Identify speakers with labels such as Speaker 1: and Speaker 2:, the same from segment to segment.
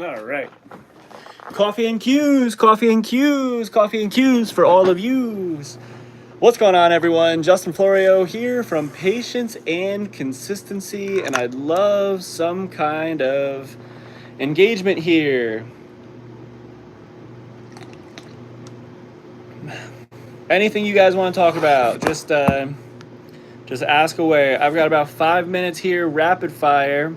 Speaker 1: All right. Coffee and cues, coffee and cues, coffee and cues for all of yous. What's going on, everyone? Justin Florio here from Patience and Consistency, and I'd love some kind of engagement here. Anything you guys want to talk about, just ask away. I've got about 5 minutes here, rapid fire.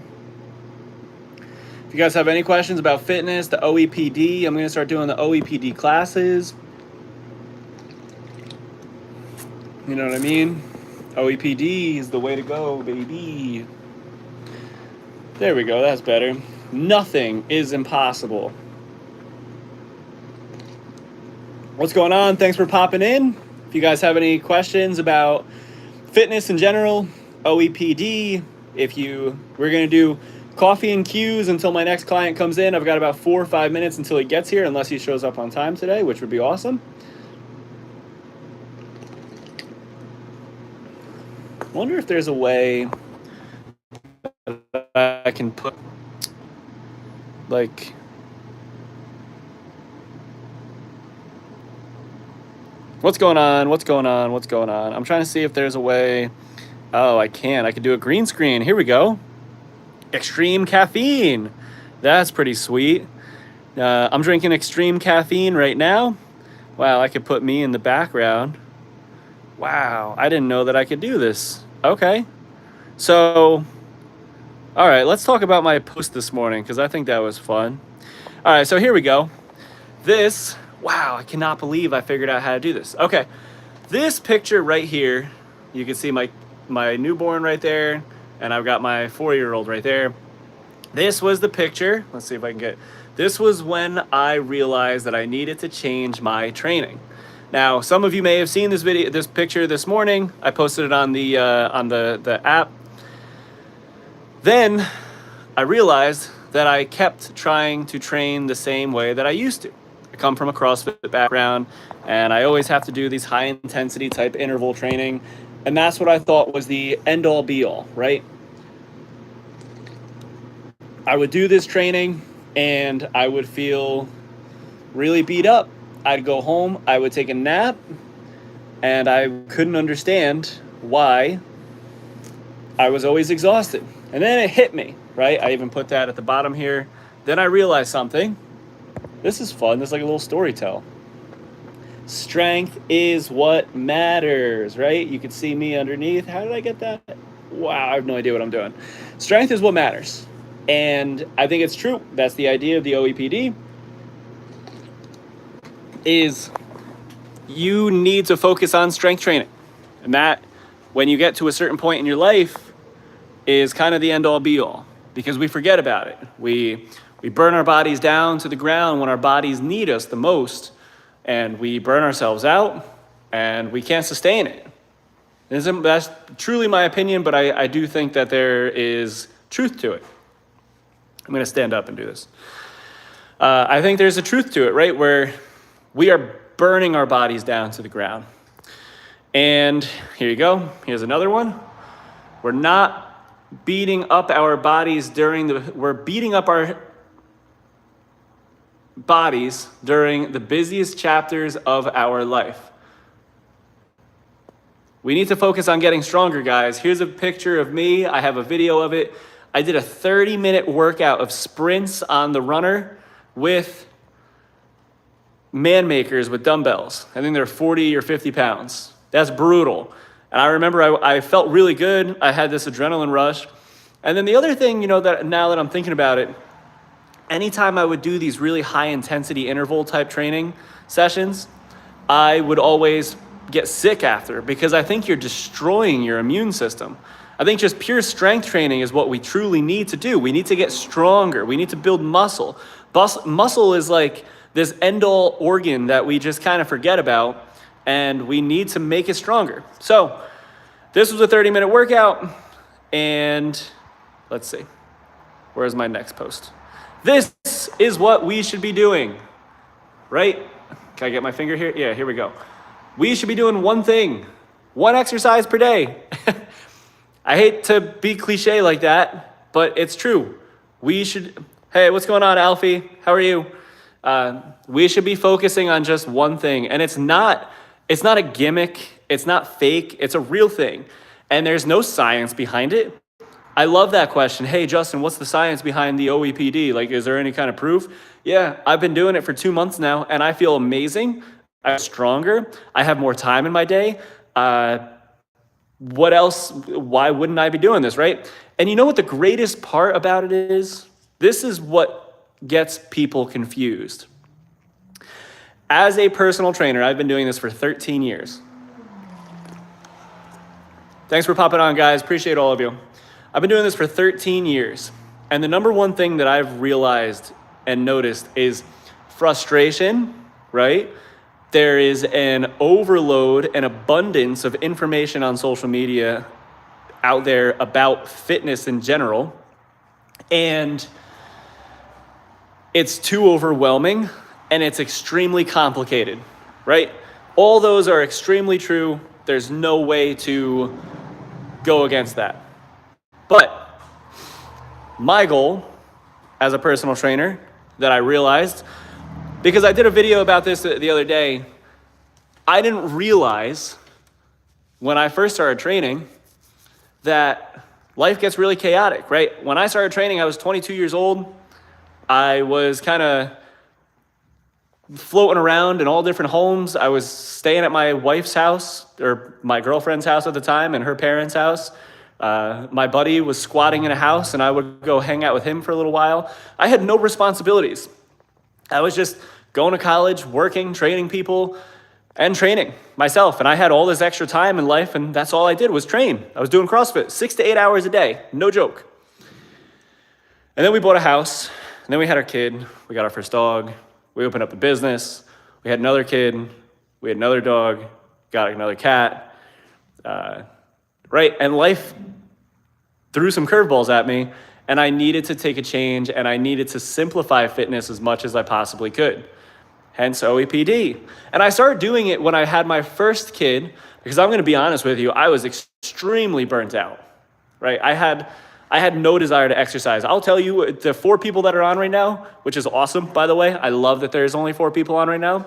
Speaker 1: If you guys have any questions about fitness, the Oepd, I'm going to start doing the Oepd classes. You know what I mean? Oepd is the way to go, baby. There we go, that's better. Nothing is impossible. What's going on? Thanks for popping in. If you guys have any questions about fitness in general, Oepd, we're going to do coffee and cues until my next client comes in. I've got about 4 or 5 minutes until he gets here, unless he shows up on time today, which would be awesome. I wonder if there's a way that I can put, like, what's going on? I'm trying to see if there's a way. Oh, I can. I can do a green screen. Here we go. Extreme caffeine. That's pretty sweet. I'm drinking extreme caffeine right now. Wow, I could put me in the background. Wow, I didn't know that I could do this. Okay. So, all right, let's talk about my post this morning because I think that was fun. All right, so here we go. Wow, I cannot believe I figured out how to do this. Okay, this picture right here, you can see my newborn right there, and I've got my 4-year-old right there. This was the picture. Let's see if I can get. This was when I realized that I needed to change my training. Now, some of you may have seen this picture this morning. I posted it on the app. Then I realized that I kept trying to train the same way that I used to. I come from a CrossFit background, and I always have to do these high intensity type interval training. And that's what I thought was the end all be all, right? I would do this training and I would feel really beat up. I'd go home, I would take a nap, and I couldn't understand why I was always exhausted. And then it hit me, right? I even put that at the bottom here. Then I realized something. This is fun. This is like a little story tell. Strength is what matters, right? You can see me underneath. How did I get that? Wow, I have no idea what I'm doing. Strength is what matters. And I think it's true. That's the idea of the Oepd. Is you need to focus on strength training. And that, when you get to a certain point in your life, is kind of the end all be all. Because we forget about it. We burn our bodies down to the ground when our bodies need us the most. And we burn ourselves out, and we can't sustain it. That's truly my opinion, but I do think that there is truth to it. I'm going to stand up and do this. I think there's a truth to it, right? Where we are burning our bodies down to the ground. And here you go. Here's another one. We're not beating up our bodies we're beating up our bodies during the busiest chapters of our life. We need to focus on getting stronger, guys. Here's a picture of me. I have a video of it. I did a 30-minute workout of sprints on the runner with man makers with dumbbells. I think they're 40 or 50 pounds. That's brutal. And I remember I felt really good. I had this adrenaline rush. And then the other thing, that now that I'm thinking about it, anytime I would do these really high intensity interval type training sessions, I would always get sick after because I think you're destroying your immune system. I think just pure strength training is what we truly need to do. We need to get stronger. We need to build muscle. Muscle is like this end-all organ that we just kind of forget about, and we need to make it stronger. So this was a 30-minute workout, and let's see. Where's my next post? This is what we should be doing, right? Can I get my finger here? Yeah, here we go. We should be doing one thing, one exercise per day. I hate to be cliche like that, but it's true. We should Hey, what's going on, Alfie? How are you? We should be focusing on just one thing, and it's not a gimmick, it's not fake, it's a real thing. And there's no science behind it. I love that question. Hey, Justin, what's the science behind the OEPD? Like, is there any kind of proof? Yeah, I've been doing it for 2 months now, and I feel amazing. I'm stronger. I have more time in my day. What else? Why wouldn't I be doing this, right? And you know what the greatest part about it is? This is what gets people confused. As a personal trainer, I've been doing this for 13 years. Thanks for popping on, guys. Appreciate all of you. I've been doing this for 13 years. And the number one thing that I've realized and noticed is frustration, right? There is an overload and abundance of information on social media out there about fitness in general. And it's too overwhelming and it's extremely complicated, right? All those are extremely true. There's no way to go against that. But my goal as a personal trainer that I realized, because I did a video about this the other day, I didn't realize when I first started training that life gets really chaotic, right? When I started training, I was 22 years old. I was kind of floating around in all different homes. I was staying at my wife's house, or my girlfriend's house at the time, and her parents' house. My buddy was squatting in a house, and I would go hang out with him for a little while. I had no responsibilities. I was just going to college, working, training people, and training myself. And I had all this extra time in life, and that's all I did was train. I was doing CrossFit 6 to 8 hours a day, no joke. And then we bought a house, and then we had our kid, we got our first dog, we opened up a business, we had another kid, we had another dog, got another cat, right? And life threw some curveballs at me, and I needed to take a change, and I needed to simplify fitness as much as I possibly could. Hence OEPD. And I started doing it when I had my first kid, because I'm gonna be honest with you, I was extremely burnt out, right? I had no desire to exercise. I'll tell you, the 4 people that are on right now, which is awesome, by the way. I love that there's only 4 people on right now.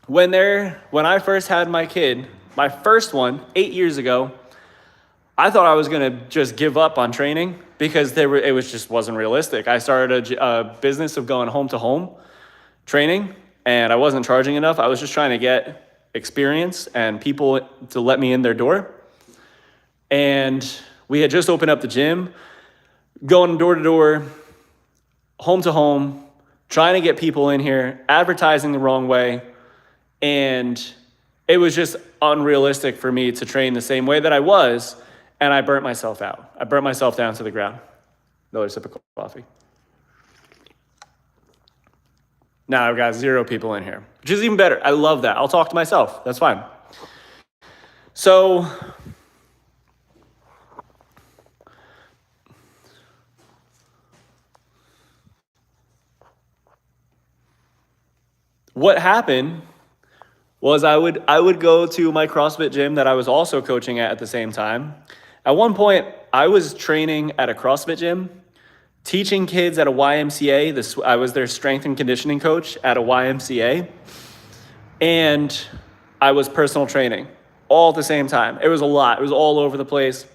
Speaker 1: When I first had my kid, my first one, 8 years ago, I thought I was gonna just give up on training because it just wasn't realistic. I started a business of going home to home training, and I wasn't charging enough. I was just trying to get experience and people to let me in their door. And we had just opened up the gym, going door to door, home to home, trying to get people in here, advertising the wrong way. And it was just unrealistic for me to train the same way that I was, and I burnt myself out. I burnt myself down to the ground. Another sip of coffee. Now I've got 0 people in here, which is even better. I love that. I'll talk to myself. That's fine. So what happened was I would go to my CrossFit gym that I was also coaching at the same time. At one point, I was training at a CrossFit gym, teaching kids at a YMCA. I was their strength and conditioning coach at a YMCA, and I was personal training all at the same time. It was a lot. It was all over the place.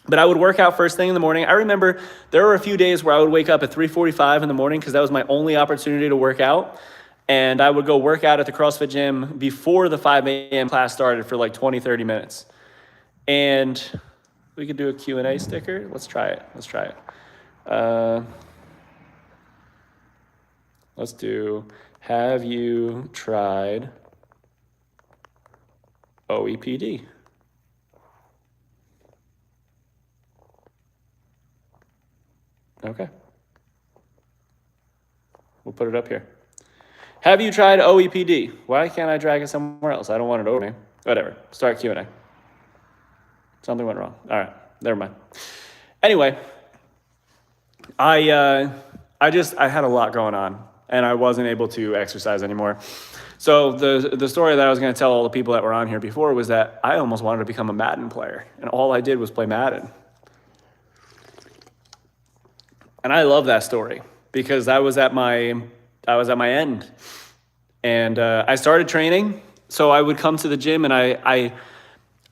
Speaker 1: But I would work out first thing in the morning. I remember there were a few days where I would wake up at 3:45 in the morning because that was my only opportunity to work out. And I would go work out at the CrossFit gym before the 5 a.m. class started for like 20, 30 minutes. And we could do a Q&A sticker. Let's try it. Let's do, have you tried OEPD? Okay. We'll put it up here. Have you tried OEPD? Why can't I drag it somewhere else? I don't want it over me. Whatever. Start Q&A. Something went wrong. All right. Never mind. Anyway, I had a lot going on, and I wasn't able to exercise anymore. So the story that I was going to tell all the people that were on here before was that I almost wanted to become a Madden player, and all I did was play Madden. And I love that story because I was at my end, and I started training. So I would come to the gym, and I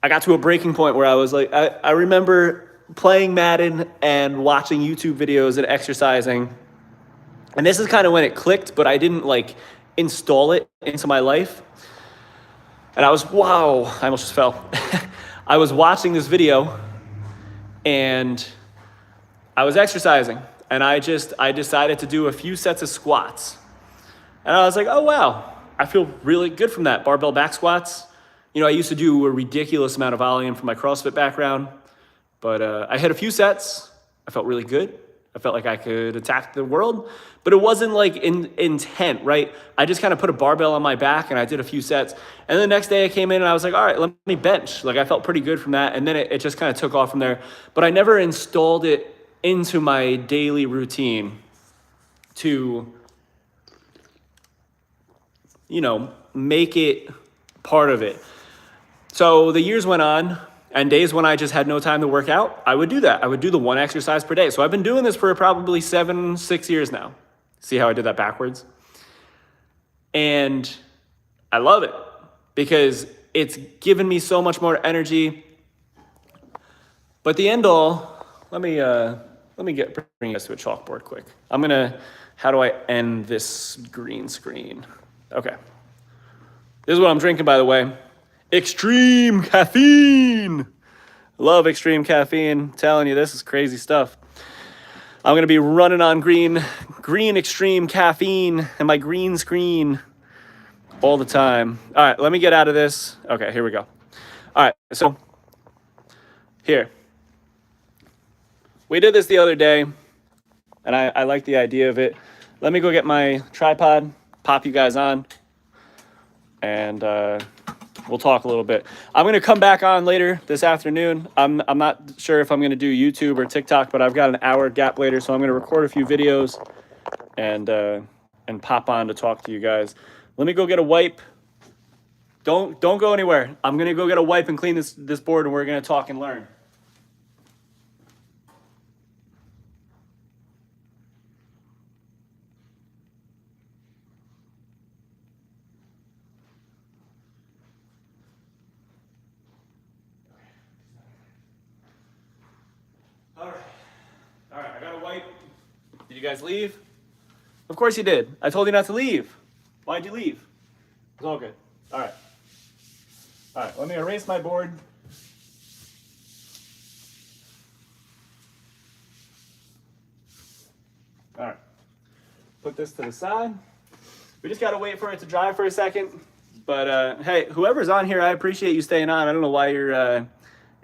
Speaker 1: got to a breaking point where I was like, I remember playing Madden and watching YouTube videos and exercising. And this is kind of when it clicked, but I didn't like install it into my life. And I was, wow, I almost just fell. I was watching this video and I was exercising, and I decided to do a few sets of squats. And I was like, oh wow, I feel really good from that. Barbell back squats. You know, I used to do a ridiculous amount of volume from my CrossFit background, but I hit a few sets. I felt really good. I felt like I could attack the world, but it wasn't like intent, right? I just kind of put a barbell on my back and I did a few sets. And the next day I came in and I was like, all right, let me bench. Like I felt pretty good from that. And then it just kind of took off from there. But I never installed it into my daily routine to, you know, make it part of it. So the years went on, and days when I just had no time to work out, I would do that. I would do the one exercise per day. So I've been doing this for probably 6 years now. See how I did that backwards? And I love it because it's given me so much more energy. But the end all, let me bring you guys to a chalkboard quick. How do I end this green screen? Okay. This is what I'm drinking, by the way. Extreme caffeine. Love extreme caffeine. I'm telling you, this is crazy stuff. I'm gonna be running on green extreme caffeine and my green screen all the time. All right, let me get out of this. Okay, here we go. All right, so here. We did this the other day, and I like the idea of it. Let me go get my tripod, pop you guys on, and we'll talk a little bit. I'm going to come back on later this afternoon. I'm not sure if I'm going to do YouTube or TikTok, but I've got an hour gap later, so I'm going to record a few videos and pop on to talk to you guys. Let me go get a wipe. Don't go anywhere. I'm going to go get a wipe and clean this board, and we're going to talk and learn. All right, I got a wipe. Did you guys leave? Of course you did. I told you not to leave. Why'd you leave? It's all good. All right, let me erase my board. All right, put this to the side. We just gotta wait for it to dry for a second. But hey, whoever's on here, I appreciate you staying on. I don't know why you're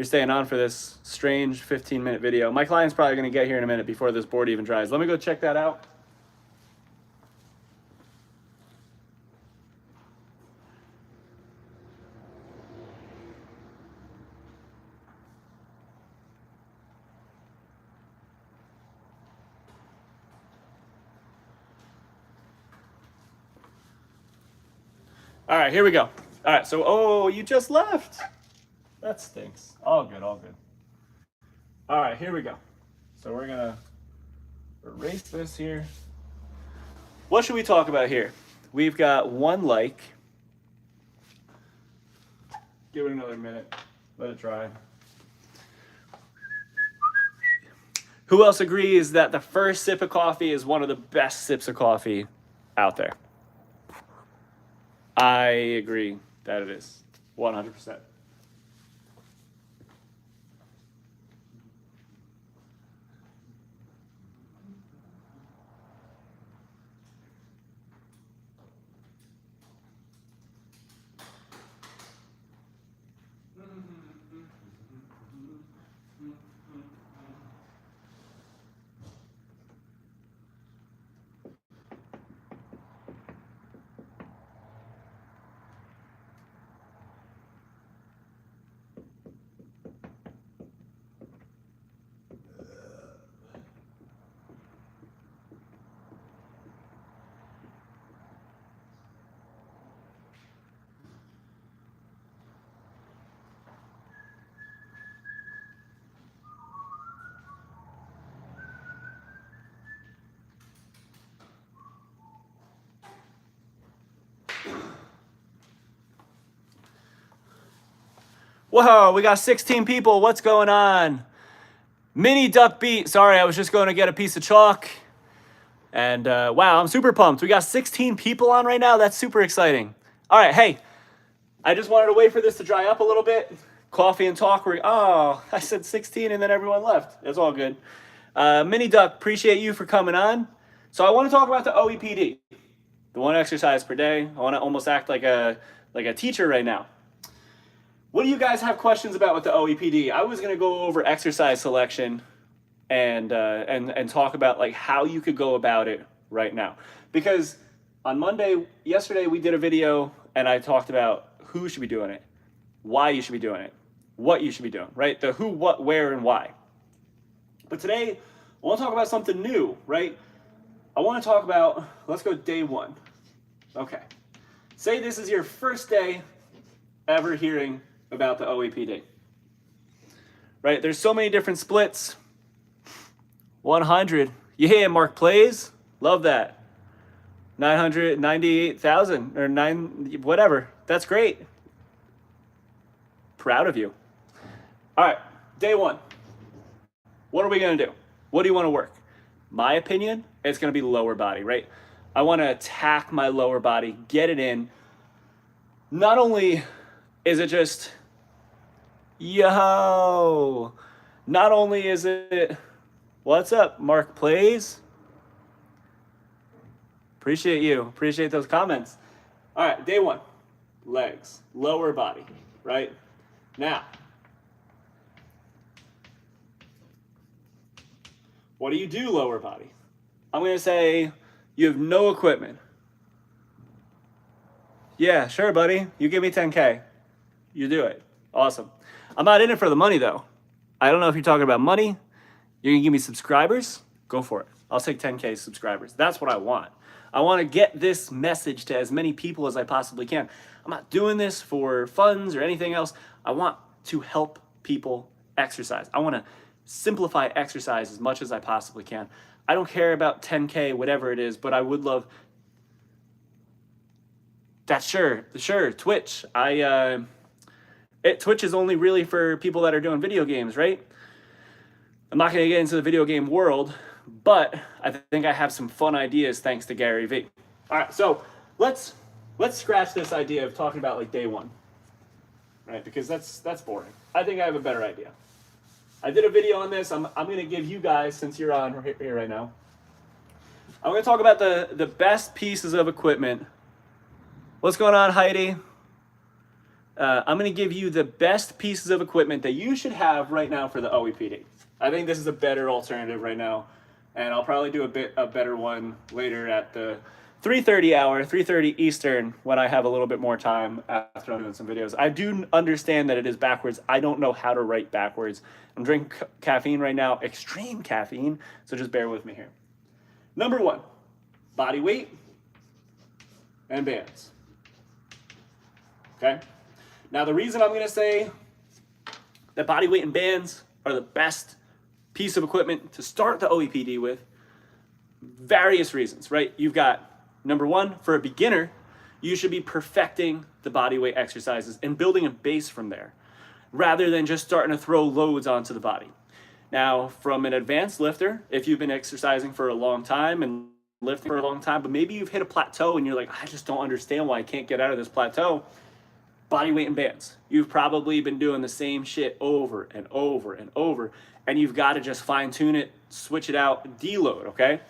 Speaker 1: staying on for this strange 15-minute video. My client's probably gonna get here in a minute before this board even dries. Let me go check that out. All right, here we go. All right, so, oh, you just left. That stinks. All good, all good. All right, here we go. So we're gonna erase this here. What should we talk about here? We've got one like. Give it another minute. Let it dry. Who else agrees that the first sip of coffee is one of the best sips of coffee out there? I agree that it is 100%. Whoa, we got 16 people. What's going on? Mini duck beat. Sorry, I was just going to get a piece of chalk. And wow, I'm super pumped. We got 16 people on right now. That's super exciting. All right, hey, I just wanted to wait for this to dry up a little bit. Coffee and talk. Oh, I said 16 and then everyone left. It's all good. Mini duck, appreciate you for coming on. So I want to talk about the Oepd, the 1 exercise per day. I want to almost act like a teacher right now. What do you guys have questions about with the Oepd? I was going to go over exercise selection and talk about like how you could go about it right now. Because on yesterday we did a video and I talked about who should be doing it, why you should be doing it, what you should be doing, right? The who, what, where, and why. But today I want to talk about something new, right? I want to talk about, let's go day 1. Okay. Say this is your first day ever hearing about the Oepd, right? There's so many different splits. 100. Yeah, Mark plays. Love that. 998,000 or 9, whatever. That's great. Proud of you. All right, day 1. What are we going to do? What do you want to work? My opinion, it's going to be lower body, right? I want to attack my lower body, get it in. Not only is it just, yo, not only is it, what's up, Mark plays? Appreciate you. Appreciate those comments. All right, day 1, legs, lower body, right? Now, what do you do lower body? I'm going to say you have no equipment. Yeah, sure, buddy. You give me 10K. You do it. Awesome. I'm not in it for the money, though. I don't know if you're talking about money. You're going to give me subscribers? Go for it. I'll take 10K subscribers. That's what I want. I want to get this message to as many people as I possibly can. I'm not doing this for funds or anything else. I want to help people exercise. I want to simplify exercise as much as I possibly can. I don't care about 10K, whatever it is, but I would love that. Sure, Twitch. Twitch is only really for people that are doing video games, right? I'm not going to get into the video game world, but I think I have some fun ideas thanks to Gary Vee. All right, so let's scratch this idea of talking about like day 1, right? Because that's boring. I think I have a better idea. I did a video on this. I'm going to give you guys, since you're on here right now, I'm going to talk about the best pieces of equipment. What's going on, Heidi? I'm going to give you the best pieces of equipment that you should have right now for the Oepd. I think this is a better alternative right now, and I'll probably do a better one later at the 3:30 hour, 3:30 Eastern, when I have a little bit more time after I'm doing some videos. I do understand that it is backwards. I don't know how to write backwards. I'm drinking caffeine right now, extreme caffeine, so just bear with me here. Number 1, body weight and bands. Okay? Now, the reason I'm going to say that body weight and bands are the best piece of equipment to start the Oepd with, various reasons, right? You've got, number 1, for a beginner, you should be perfecting the body weight exercises and building a base from there, rather than just starting to throw loads onto the body. Now, from an advanced lifter, if you've been exercising for a long time and lifting for a long time, but maybe you've hit a plateau and you're like, I just don't understand why I can't get out of this plateau. Body weight and bands. You've probably been doing the same shit over and over and over, and you've got to just fine tune it, switch it out, deload, okay?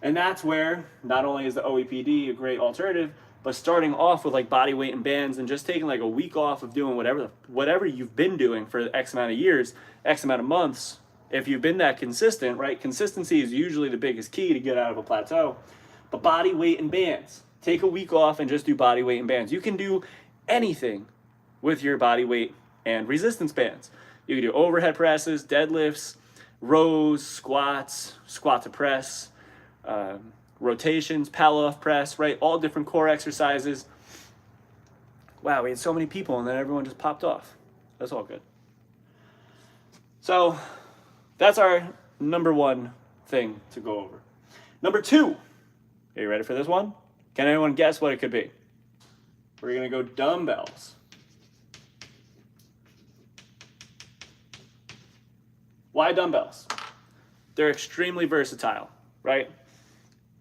Speaker 1: And that's where not only is the Oepd a great alternative, but starting off with like body weight and bands and just taking like a week off of doing whatever you've been doing for X amount of years, X amount of months. If you've been that consistent, right? Consistency is usually the biggest key to get out of a plateau. But body weight and bands. Take a week off and just do body weight and bands. You can do anything with your body weight and resistance bands. You can do overhead presses, deadlifts, rows, squats, squat to press, rotations, Palloff press, right? All different core exercises. Wow, we had so many people and then everyone just popped off. That's all good. So that's our number 1 thing to go over. Number 2, are you ready for this one? Can anyone guess what it could be? We're gonna go dumbbells. Why dumbbells? They're extremely versatile, right?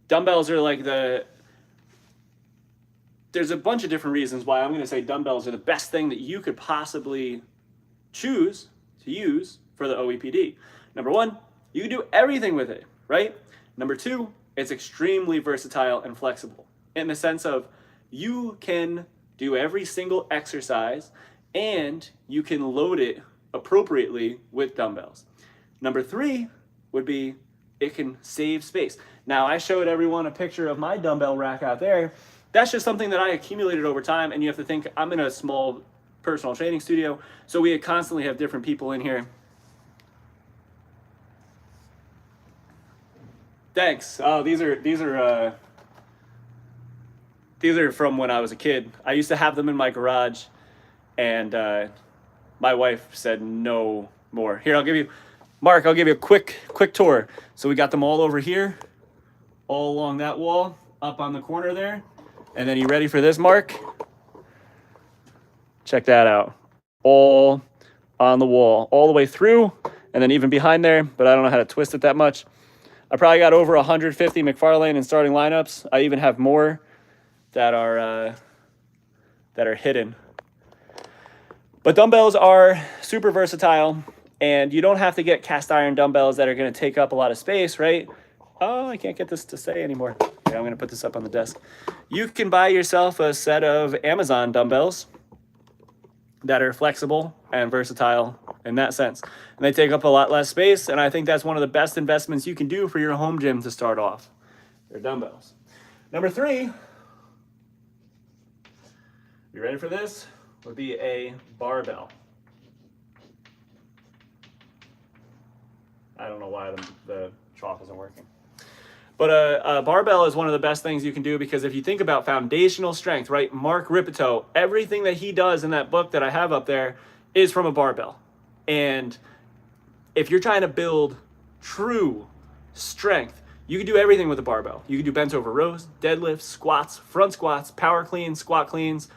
Speaker 1: Dumbbells are like there's a bunch of different reasons why I'm going to say dumbbells are the best thing that you could possibly choose to use for the OEPD. Number one, you can do everything with it, right? Number two, it's extremely versatile and flexible in the sense of you can do every single exercise and you can load it appropriately with dumbbells. Number three would be it can save space. Now, I showed everyone a picture of my dumbbell rack out there. That's just something that I accumulated over time, and you have to think I'm in a small personal training studio, so we constantly have different people in here. Thanks. Oh, these are from when I was a kid. I used to have them in my garage, and my wife said no more. Here, I'll give you a quick tour. So we got them all over here, all along that wall, up on the corner there. And then you ready for this, Mark? Check that out. All on the wall, all the way through, and then even behind there, but I don't know how to twist it that much. I probably got over 150 McFarlane in starting lineups. I even have more that are hidden. But dumbbells are super versatile, and you don't have to get cast iron dumbbells that are going to take up a lot of space, right? Oh, I can't get this to say anymore. Okay, I'm going to put this up on the desk. You can buy yourself a set of Amazon dumbbells that are flexible and versatile in that sense. And they take up a lot less space, and I think that's one of the best investments you can do for your home gym to start off. They're dumbbells. Number three, you ready for this? Would be a barbell. I don't know why the chalk isn't working. But a barbell is one of the best things you can do, because if you think about foundational strength, right? Mark Ripito, everything that he does in that book that I have up there is from a barbell. And if you're trying to build true strength, you can do everything with a barbell. You can do bent over rows, deadlifts, squats, front squats, power cleans, squat cleans.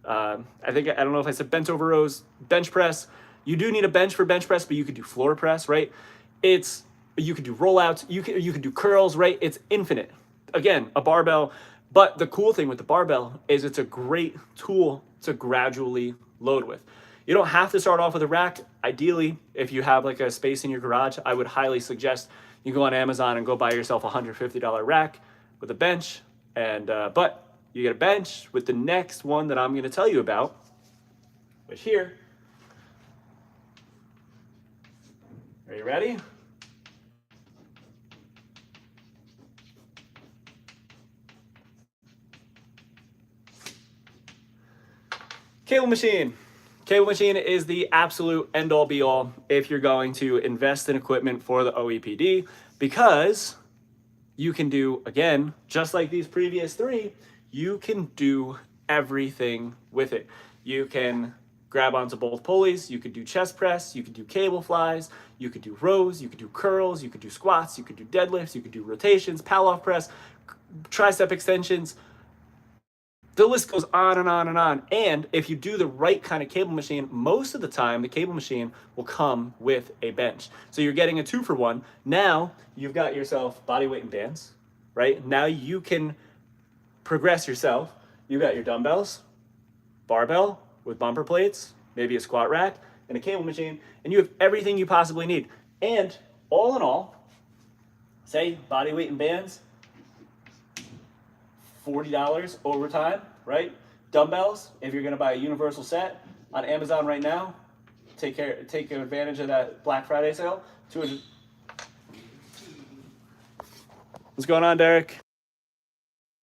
Speaker 1: I don't know if I said bent over rows, bench press. You do need a bench for bench press, but you could do floor press, right? You could do rollouts, you could do curls, right? It's infinite. Again, a barbell. But the cool thing with the barbell is it's a great tool to gradually load with. You don't have to start off with a rack. Ideally, if you have like a space in your garage, I would highly suggest you go on Amazon and go buy yourself a $150 rack with a bench. And but you get a bench with the next one that I'm going to tell you about, which here. Are you ready? Cable machine. Cable machine is the absolute end-all be-all if you're going to invest in equipment for the OEPD, because you can do, again, just like these previous three, you can do everything with it. You can grab onto both pulleys, you could do chest press, you could do cable flies, you could do rows, you could do curls, you could do squats, you could do deadlifts, you could do rotations, Palloff press, tricep extensions. The list goes on and on and on. And if you do the right kind of cable machine, most of the time the cable machine will come with a bench. So you're getting a 2-for-1. Now you've got yourself body weight and bands, right? Now you can progress yourself. You've got your dumbbells, barbell with bumper plates, maybe a squat rack, and a cable machine, and you have everything you possibly need. And all in all, say body weight and bands, $40 over time, right? Dumbbells, if you're gonna buy a universal set on Amazon right now, take advantage of that Black Friday sale. 200. What's going on, Derek?